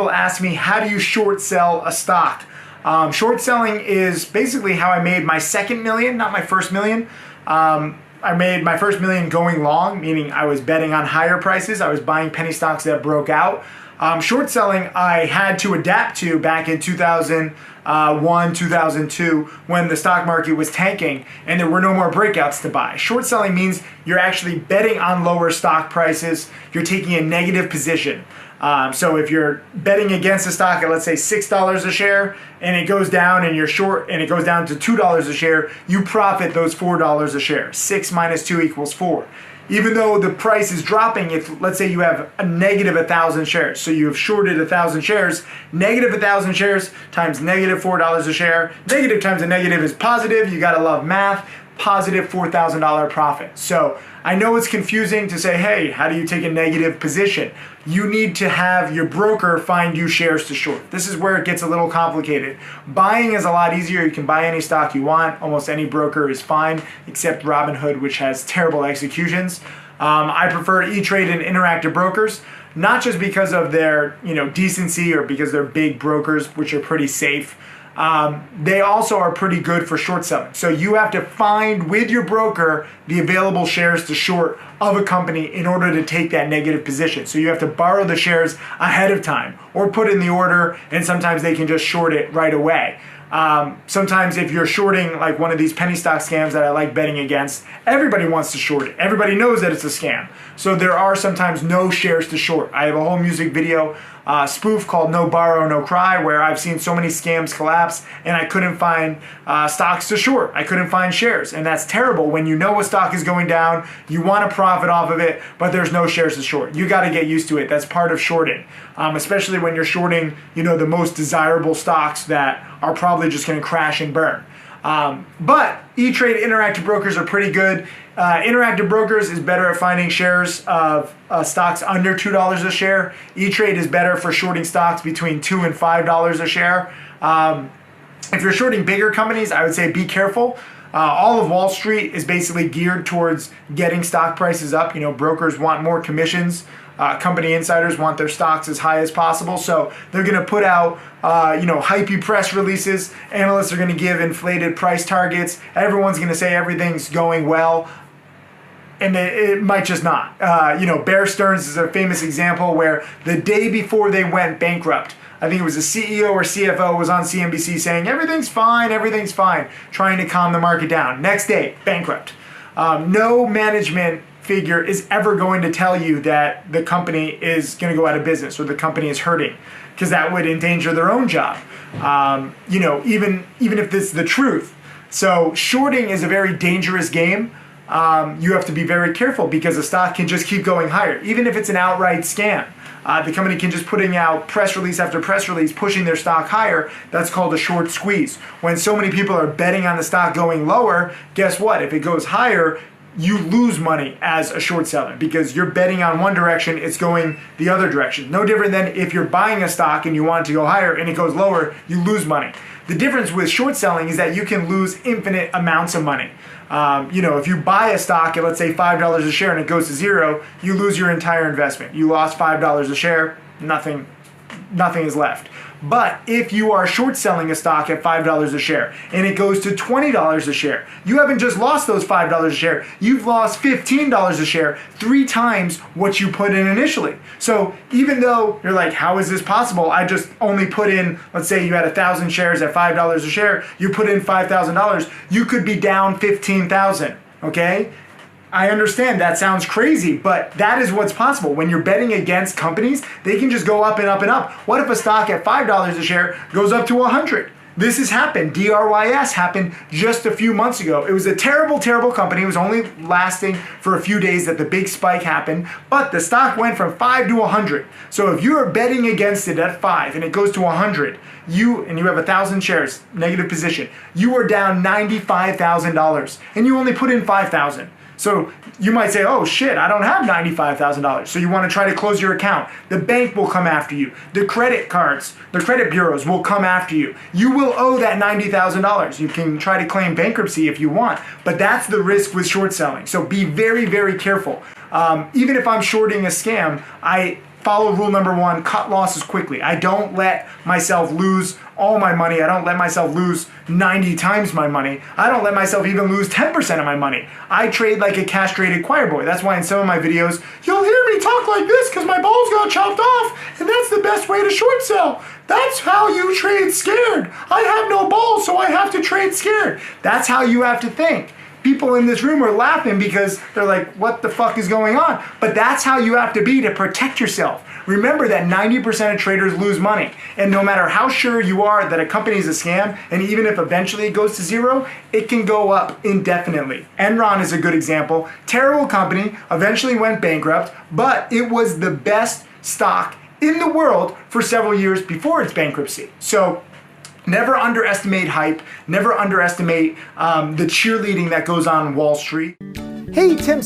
People ask me, how do you short sell a stock? Short selling is basically how I made my second million, not my first million. I made my first million going long, meaning I was betting on higher prices. I was buying penny stocks that broke out. Short selling, I had to adapt to back in 2001, 2002, when the stock market was tanking and there were no more breakouts to buy. Short selling means you're actually betting on lower stock prices. You're taking a negative position. So if you're betting against a stock at, let's say, $6 a share, and it goes down and you're short and it goes down to $2 a share, you profit those $4 a share. 6 minus 2 equals 4. Even though the price is dropping, if let's say you have a negative 1,000 shares, so you have shorted 1,000 shares, negative 1,000 shares times negative $4 a share, negative times a negative is positive, you gotta love math, positive $4,000 profit. So I know it's confusing to say, hey, how do you take a negative position? You need to have your broker find you shares to short. This is where it gets a little complicated. Buying is a lot easier. You can buy any stock you want. Almost any broker is fine, except Robinhood, which has terrible executions. I prefer E-Trade and Interactive Brokers, not just because of their decency or because they're big brokers, which are pretty safe. They also are pretty good for short selling. So you have to find with your broker the available shares to short of a company in order to take that negative position. So you have to borrow the shares ahead of time or put in the order, and sometimes they can just short it right away. Sometimes if you're shorting like one of these penny stock scams that I like betting against, everybody wants to short it. Everybody knows that it's a scam. So there are sometimes no shares to short. I have a whole music video spoof called No Borrow, No Cry, where I've seen so many scams collapse and I couldn't find stocks to short. I couldn't find shares, and that's terrible. When you know a stock is going down, you want to profit off of it, but there's no shares to short. You got to get used to it. That's part of shorting, especially when you're shorting the most desirable stocks that are probably just going to crash and burn. But E-Trade Interactive Brokers are pretty good. Interactive Brokers is better at finding shares of stocks under $2 a share. E-Trade is better for shorting stocks between $2 and $5 a share. If you're shorting bigger companies, I would say be careful. All of Wall Street is basically geared towards getting stock prices up. Brokers want more commissions. Company insiders want their stocks as high as possible, so they're going to put out, hypey press releases. Analysts are going to give inflated price targets. Everyone's going to say everything's going well, and it might just not. Bear Stearns is a famous example where the day before they went bankrupt, I think it was the CEO or CFO was on CNBC saying everything's fine, trying to calm the market down. Next day, bankrupt. No management figure is ever going to tell you that the company is going to go out of business or the company is hurting, because that would endanger their own job. Even if this is the truth. So shorting is a very dangerous game. You have to be very careful because the stock can just keep going higher, even if it's an outright scam. The company can just putting out press release after press release, pushing their stock higher. That's called a short squeeze. When so many people are betting on the stock going lower, guess what? If it goes higher, you lose money as a short seller because you're betting on one direction, it's going the other direction. No different than if you're buying a stock and you want it to go higher and it goes lower, you lose money. The difference with short selling is that you can lose infinite amounts of money. If you buy a stock at, let's say, $5 a share and it goes to zero, you lose your entire investment. You lost $5 a share, nothing is left. But if you are short selling a stock at $5 a share and it goes to $20 a share, you haven't just lost those $5 a share, you've lost $15 a share, 3 times what you put in initially. So even though you're like, how is this possible? I just only put in, let's say you had 1,000 shares at $5 a share, you put in $5,000, you could be down $15,000, okay? I understand that sounds crazy, but that is what's possible. When you're betting against companies, they can just go up and up and up. What if a stock at $5 a share goes up to 100? This has happened. DRYS happened just a few months ago. It was a terrible, terrible company. It was only lasting for a few days that the big spike happened, but the stock went from 5 to 100. So if you are betting against it at 5 and it goes to 100, you have 1,000 shares, negative position, you are down $95,000 and you only put in 5,000. So you might say, oh shit, I don't have $95,000. So you want to try to close your account. The bank will come after you. The credit cards, the credit bureaus will come after you. You will owe that $90,000. You can try to claim bankruptcy if you want, but that's the risk with short selling. So be very, very careful. Even if I'm shorting a scam, follow rule number 1, cut losses quickly. I don't let myself lose all my money. I don't let myself lose 90 times my money. I don't let myself even lose 10% of my money. I trade like a castrated choir boy. That's why in some of my videos, you'll hear me talk like this because my balls got chopped off, and that's the best way to short sell. That's how you trade scared. I have no balls, so I have to trade scared. That's how you have to think. People in this room are laughing because they're like, what the fuck is going on? But that's how you have to be to protect yourself. Remember that 90% of traders lose money. And no matter how sure you are that a company is a scam, and even if eventually it goes to zero, it can go up indefinitely. Enron is a good example. Terrible company, eventually went bankrupt, but it was the best stock in the world for several years before its bankruptcy. So never underestimate hype. Never underestimate the cheerleading that goes on Wall Street. Hey, Tim.